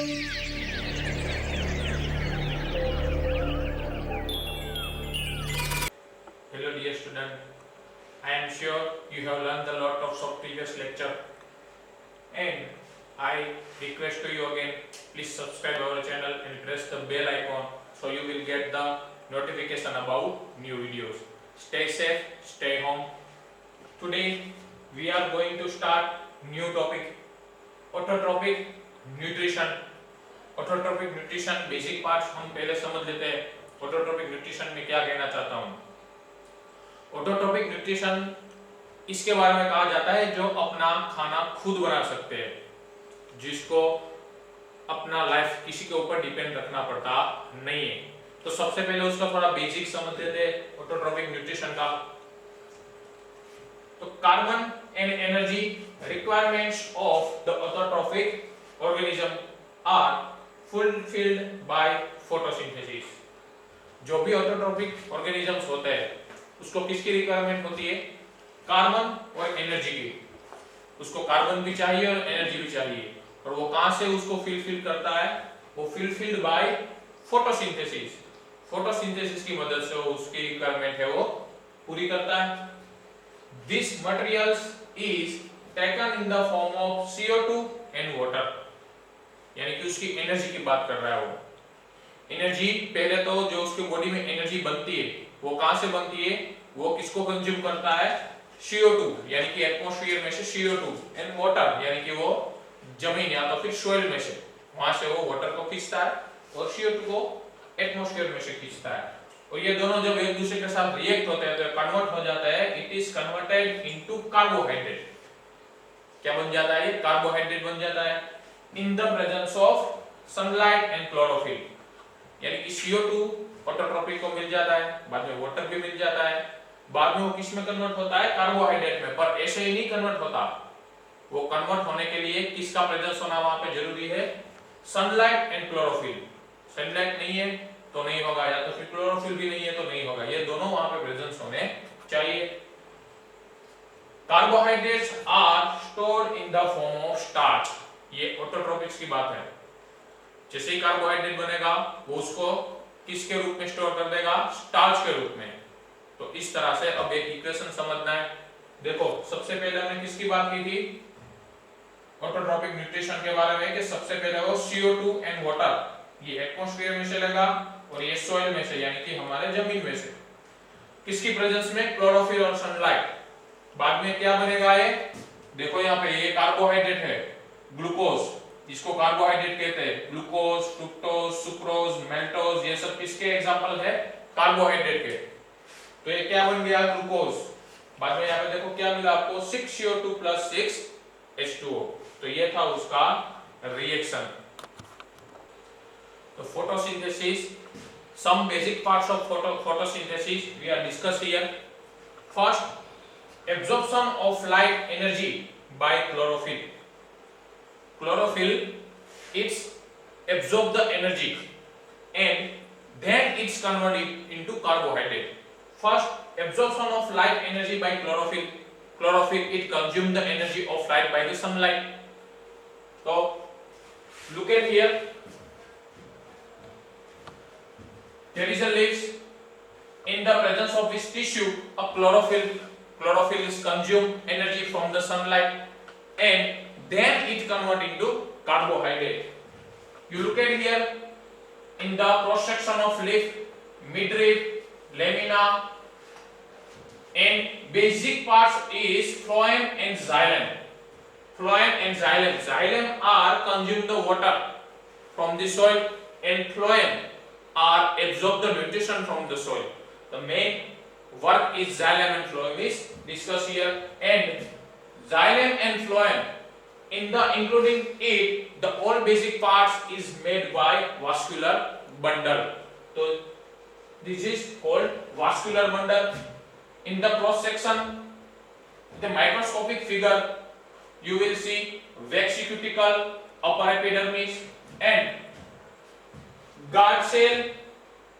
Hello dear student, I am sure you have learned a lot of previous lecture and I request to you again, please subscribe our channel and press the bell icon so you will get the notification about new videos. Stay safe, stay home. Today we are going to start new topic, autotrophic nutrition. Autotrophic nutrition basic parts हम पहले समझ लेते हैं। Autotrophic nutrition में क्या कहना चाहता हूँ। ऑटोट्रोपिक न्यूट्रिशन इसके बारे में कहा जाता है जो अपना खाना खुद बना सकते हैं, जिसको अपना लाइफ किसी के ऊपर डिपेंड रखना पड़ता नहीं है। तो सबसे पहले उसका थोड़ा बेसिक समझ लेते हैं ऑटोट्रोपिक न्यूट्रिशन का। तो carbon and energy requirements of the autotrophic organism are fulfilled by photosynthesis। जो भी ऑटोट्रोपिक ऑर्गेनिजम्स होते हैं उसको किसकी रिक्वायरमेंट होती है? कार्बन और एनर्जी की। उसको कार्बन भी चाहिए और एनर्जी भी चाहिए, और वो कहां से उसको फिलफिल करता है? वो फिलफिल्ड बाय फोटोसिंथेसिस। फोटोसिंथेसिस की मदद से वो उसकी रिक्वायरमेंट है वो पूरी करता है। This materials is taken in the form of CO2 and water. यानी कि उसकी एनर्जी की बात कर रहा है वो। एनर्जी पहले तो जो उसके बॉडी में एनर्जी बनती है वो कहां से बनती है? वो किसको कंज्यूम करता है? CO2 यानी कि एटमॉस्फेयर में से CO2 एंड वाटर यानी कि वो जमीन या तो फिर सोइल में से, वहां से वो वाटर को खींचता है और CO2 को एटमॉस्फेयर में से खींचता है। और ये दोनों जब एक दूसरे के साथ रिएक्ट होते हैं तो कन्वर्ट हो जाता है, it is converted into carbohydrate. क्या बन जाता है? कार्बोहाइड्रेट बन जाता है in the presence of sunlight and chlorophyll। यानी कि CO2 ऑटोट्रोपिक को मिल जाता है, बाद में वाटर भी मिल जाता है, बाद में वो किस में कन्वर्ट होता है? कार्बोहाइड्रेट में। पर ऐसे ही नहीं कन्वर्ट होता, वो कन्वर्ट होने के लिए किसका प्रेजेंस होना वहां पे जरूरी है? Sunlight and chlorophyll. सनलाइट नहीं है तो नहीं होगा, या तो फिर क्लोरोफिल भी नहीं है तो नहीं होगा, ये दोनों वहां पे प्रेजेंस होने चाहिए। Carbohydrates are stored in the form of starch. ये ऑटोट्रोपिक्स की बात है। जैसे ही कार्बोहाइड्रेट बनेगा वो उसको किसके रूप में स्टोर कर देगा? स्टार्च के रूप में। तो इस तरह से अब एक इक्वेशन समझना है। देखो सबसे पहले हमने किसकी बात की थी ऑटोट्रोपिक न्यूट्रिशन के बारे में, कि सबसे पहले वो CO2 एंड वाटर ये एटमॉस्फेयर में से लेगा और ये सोइल में से यानी कि हमारे जमीन में से। किसकी प्रेजेंस में? क्लोरोफिल और सनलाइट। बाद में क्या बनेगा? ये देखो यहाँ पे ये कार्बोहाइड्रेट है, ग्लूकोज, इसको कार्बोहाइड्रेट कहते हैं। ग्लूकोज, फ्रुक्टोज, सुक्रोज, मेल्टोज, ये सब किसके एग्जांपल है? कार्बोहाइड्रेट के। तो ये क्या बन गया? ग्लूकोज। बाद में यहाँ पे देखो क्या मिला आपको? 6CO2 + 6H2O। तो ये था उसका रिएक्शन। तो photosynthesis, some basic parts of photosynthesis we are discuss here. First, absorption of light energy by chlorophyll. Chlorophyll it's absorb the energy and then it's converted into carbohydrate. First, absorption of light energy by chlorophyll. Chlorophyll it consume the energy of light by the sunlight. So look at here. There is a leaves. In the presence of this tissue, a chlorophyll is consume energy from the sunlight and then it convert into carbohydrate. You look at here in the cross section of leaf, midrib, lamina, and basic parts is phloem and xylem. Phloem and xylem. Xylem are consume the water from the soil and phloem are absorb the nutrition from the soil. The main work is xylem and phloem is discussed here, and xylem and phloem in the including it the all basic parts is made by vascular bundle. So this is called vascular bundle. In the cross section, the microscopic figure you will see waxy cuticle, upper epidermis and guard cell,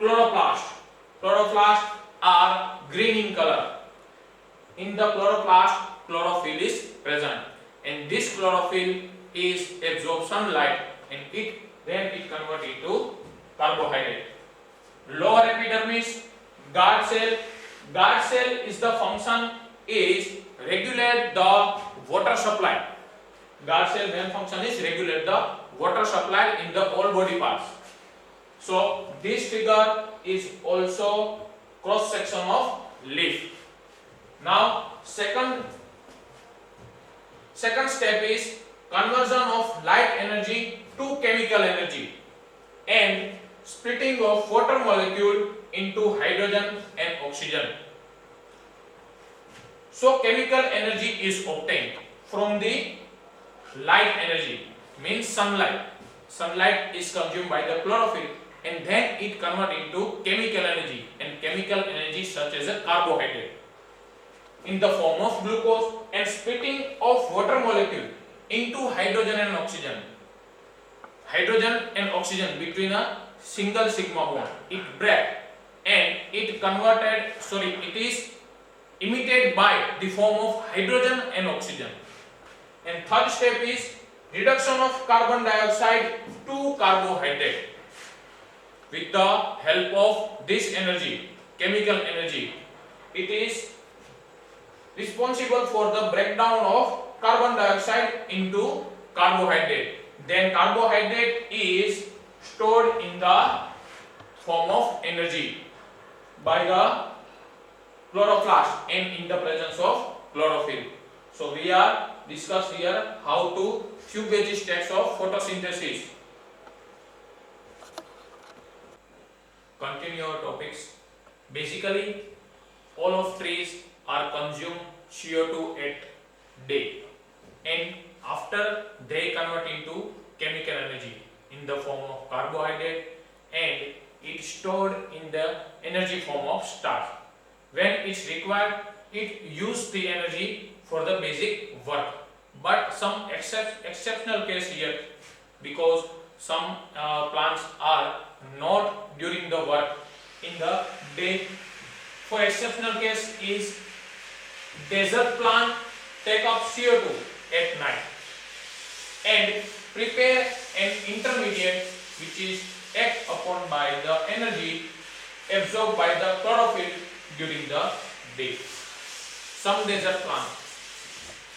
chloroplast. Chloroplast are green in color. In the chloroplast chlorophyll is present, and this chlorophyll is absorb sunlight and it then it convert into carbohydrate. Lower epidermis, guard cell. Guard cell is the function is regulate the water supply. Guard cell main function is regulate the water supply in the all body parts. So this figure is also cross section of leaf. Now second step is conversion of light energy to chemical energy and splitting of water molecule into hydrogen and oxygen. So chemical energy is obtained from the light energy, means sunlight. Sunlight is consumed by the chlorophyll and then it convert into chemical energy, and chemical energy such as a carbohydrate in the form of glucose, and splitting of water molecule into hydrogen and oxygen. Hydrogen and oxygen between a single sigma bond, it break and it is emitted by the form of hydrogen and oxygen. And third step is reduction of carbon dioxide to carbohydrate with the help of this energy, chemical energy. It is responsible for the breakdown of carbon dioxide into carbohydrate. Then carbohydrate is stored in the form of energy by the chloroplast and in the presence of chlorophyll. So we are discuss here how to few basic steps of photosynthesis. Continue our topics. Basically, all of trees are consume CO2 at day, and after they convert into chemical energy in the form of carbohydrate, and it stored in the energy form of starch. When it's required, it use the energy for the basic work. But some exceptional case here, because some plants are not during the work in the day. For exceptional case is desert plant take up CO2 at night and prepare an intermediate which is act upon by the energy absorbed by the chlorophyll during the day. Some desert plant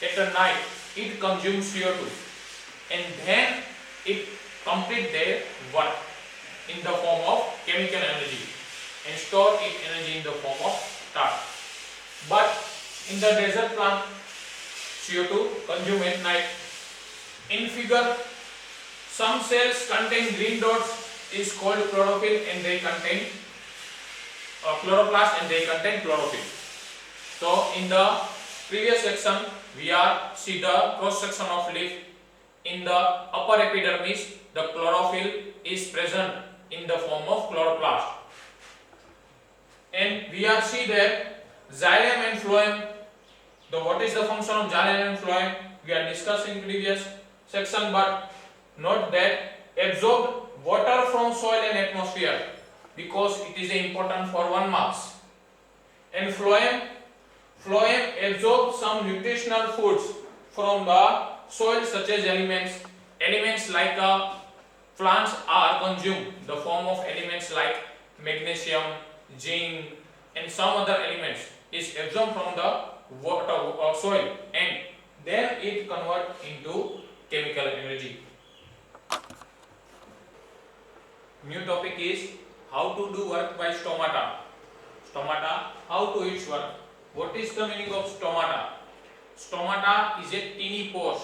at the night it consumes CO2 and then it complete their work in the form of chemical energy and store its energy in the form of starch. But in the desert plant, CO2 consumed at night. In figure, some cells contain green dots is called chlorophyll and they contain chloroplast and they contain chlorophyll. So in the previous section, we are see the cross section of leaf. In the upper epidermis, the chlorophyll is present in the form of chloroplast. And we are see that xylem and phloem. What is the function of xylem and phloem? We are discussing previous section, but note that absorb water from soil and atmosphere because it is important for 1 marks. And phloem absorb some nutritional foods from the soil such as elements like plants are consumed the form of elements like magnesium, zinc and some other elements is absorbed from the water or soil and then it convert into chemical energy. New topic is how to do work by stomata. Stomata, how to its work. What is the meaning of stomata? Stomata is a teeny pores.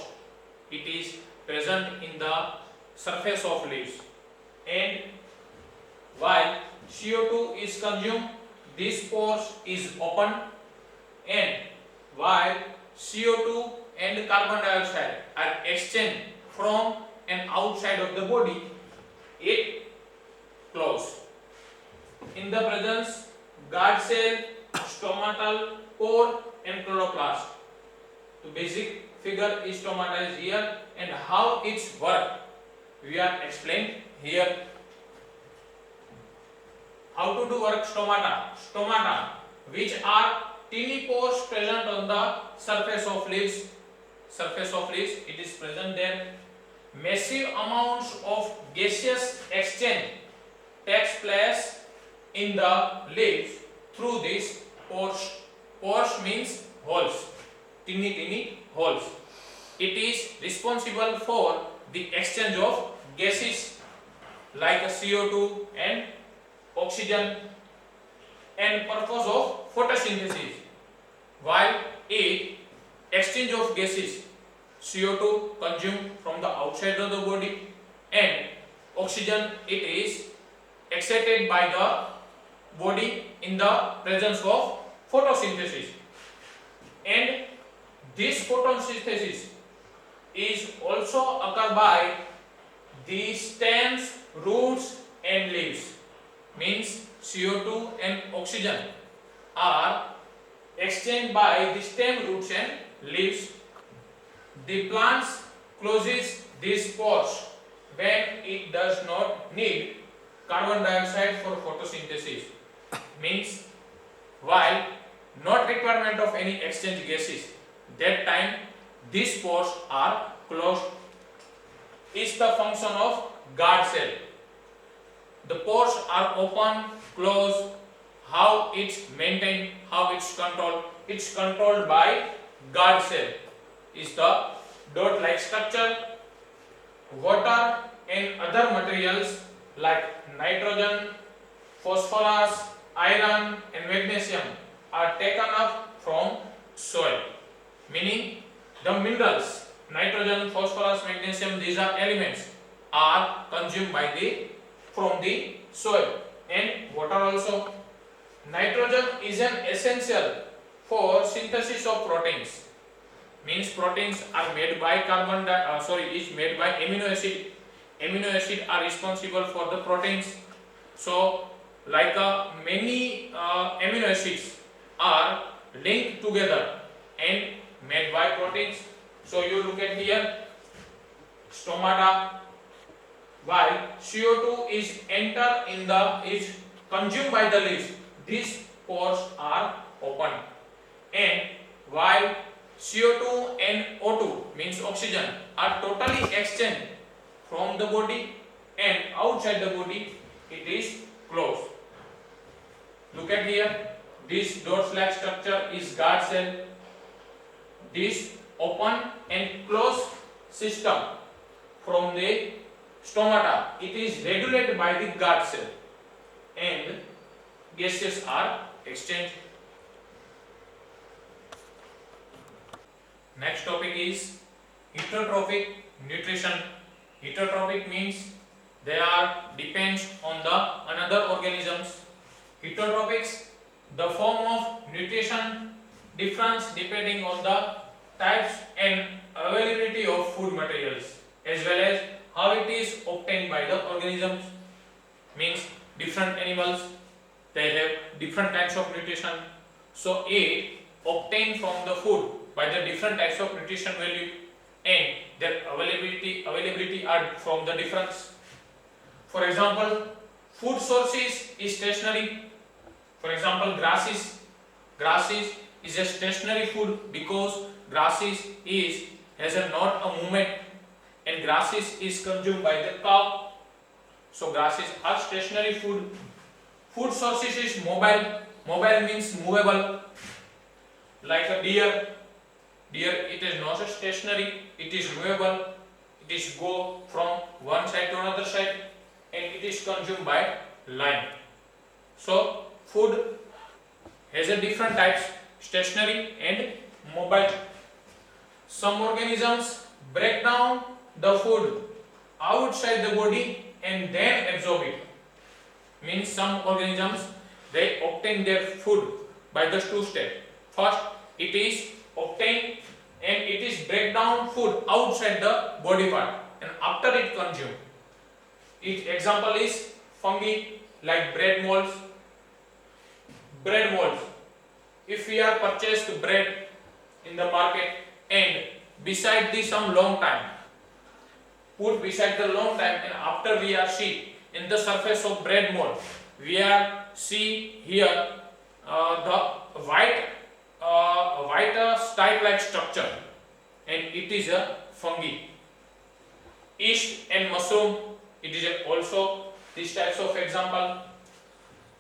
It is present in the surface of leaves, and while CO2 is consumed, this pores is open, and while CO2 and carbon dioxide are exchanged from and outside of the body, it close. In the presence, guard cell, stomatal pore and chloroplast. The basic figure is stomata is here and how its work we are explained here. How to do work stomata? Stomata, which are teeny pores present on the surface of leaves. Surface of leaves, it is present there. massive amounts of gaseous exchange takes place in the leaves through these pores. Pores means holes, teeny holes. It is responsible for the exchange of gases like CO2 and oxygen and purpose of photosynthesis. While it exchange of gases, CO2 consumed from the outside of the body and oxygen it is excited by the body in the presence of photosynthesis. And this photosynthesis is also occur by the stems, roots and leaves. Means CO2 and oxygen are exchanged by the stem, roots and leaves. The plant closes these pores when it does not need carbon dioxide for photosynthesis. Means while not requirement of any exchange gases, that time these pores are closed. Is the function of guard cell. The pores are open, closed. How it's maintained, how it's controlled? It's controlled by guard cell. Is the dot-like structure. Water and other materials like nitrogen, phosphorus, iron and magnesium are taken up from soil. Meaning the minerals, nitrogen, phosphorus, magnesium, these are elements, are consumed by from the soil and water also. Nitrogen is an essential for synthesis of proteins. Means proteins are made by is made by amino acid. Amino acid are responsible for the proteins. So like many amino acids are linked together and made by proteins. So you look at here, stomata. While CO2 is consumed by the leaves, these pores are open. And while CO2 and O2 means oxygen are totally exchanged from the body and outside the body, it is closed. Look at here, this dot-like structure is guard cell. This open and closed system from the stomata, it is regulated by the guard cell and gases are exchanged. Next topic is heterotrophic nutrition. Heterotrophic means they are depends on the another organisms. Heterotropics, the form of nutrition difference depending on the types and availability of food materials as well as how it is obtained by the organisms. Means different animals, they have different types of nutrition, so it obtained from the food by the different types of nutrition value and their availability are from the difference. For example, food sources is stationary. For example, grasses is a stationary food because grasses has not a movement and grasses is consumed by the cow. So grasses are stationary food. Food sources is mobile. Mobile means movable. Like a deer. Deer, it is not a stationary, it is movable. It is go from one side to another side and it is consumed by lion. So food has a different types, stationary and mobile. Some organisms break down the food outside the body and then absorb it. Means some organisms they obtain their food by the two steps. First, it is obtained and it is break down food outside the body part and after it consume. Its example is fungi like bread molds. Bread molds. If we are purchased bread in the market and beside the some long time, put beside the long time and after we are see in the surface of bread mold, we are see here the white stipe like structure and it is a fungi. yeast and mushroom, it is also these types of example.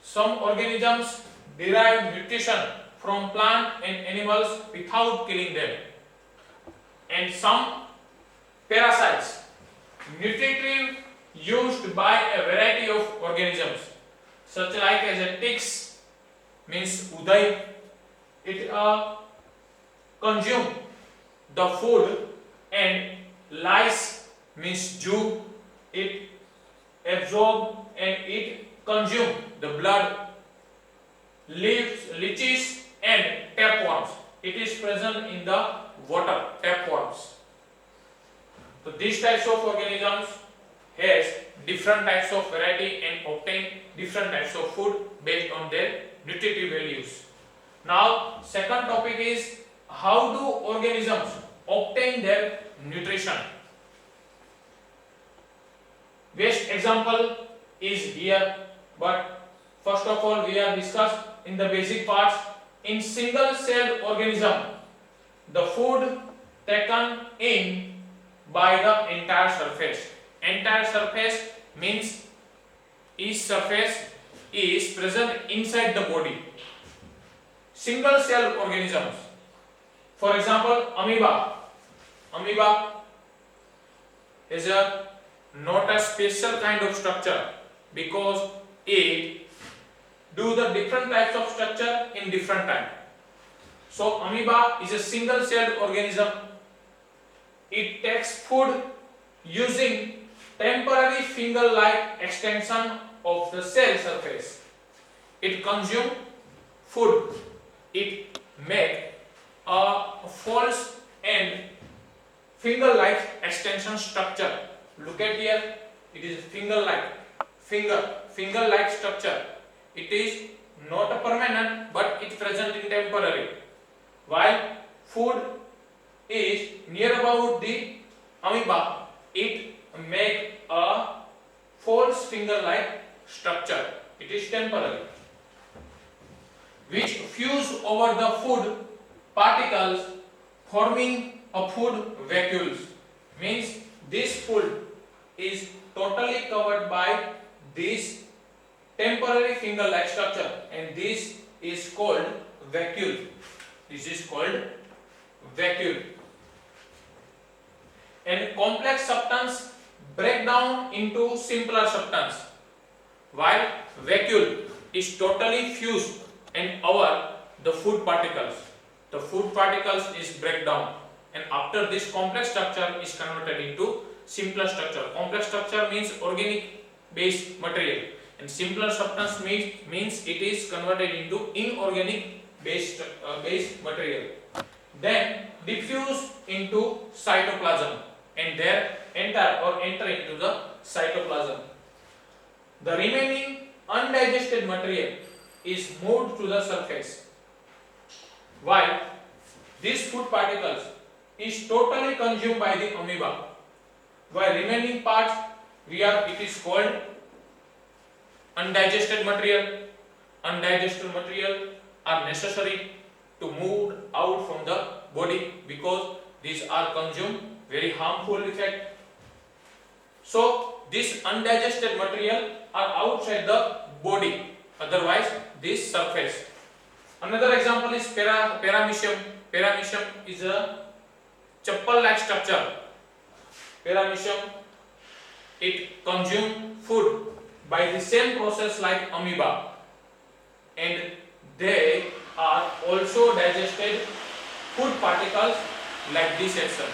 Some organisms derive nutrition from plant and animals without killing them, and some parasites, nutritive used by a variety of organisms, such like as a ticks means uday, it consume the food, and lice means dew, it absorb and it consume the blood, leaves, leeches and tapeworms, it is present in the water, tapeworms. So these types of organisms has different types of variety and obtain different types of food based on their nutritive values. Now second topic is how do organisms obtain their nutrition. Best example is here, but first of all we have discussed in the basic parts. In single celled organism, the food taken in by the entire surface. Entire surface means each surface is present inside the body. Single celled organisms, for example amoeba. Amoeba is not a special kind of structure because it do the different types of structure in different time. So amoeba is a single celled organism. It takes food using temporary finger-like extension of the cell surface. It consumes food. It make a false and finger-like extension structure. Look at here. It is finger-like structure. It is not a permanent, but it present in temporary. While food is near about the amoeba, it make a false finger-like structure. It is temporary, which fuse over the food particles, forming a food vacuoles. Means this food is totally covered by this temporary finger-like structure, and this is called vacuole. This is called vacuole. And complex substance break down into simpler substance, while vacuole is totally fused and over the food particles. The food particles is break down, and after this complex structure is converted into simpler structure. Complex structure means organic based material, and simpler substance means it is converted into inorganic based material. Then diffuse into cytoplasm, and there enter into the cytoplasm. The remaining undigested material is moved to the surface, while these food particles is totally consumed by the amoeba, while remaining parts it is called undigested material. Undigested material are necessary to move out from the body because these are consumed very harmful effect. So this undigested material are outside the body, otherwise this surface. Another example is paramecium. Paramecium is a chappal-like structure. Paramecium, it consumes food by the same process like amoeba, and they are also digested food particles like this section.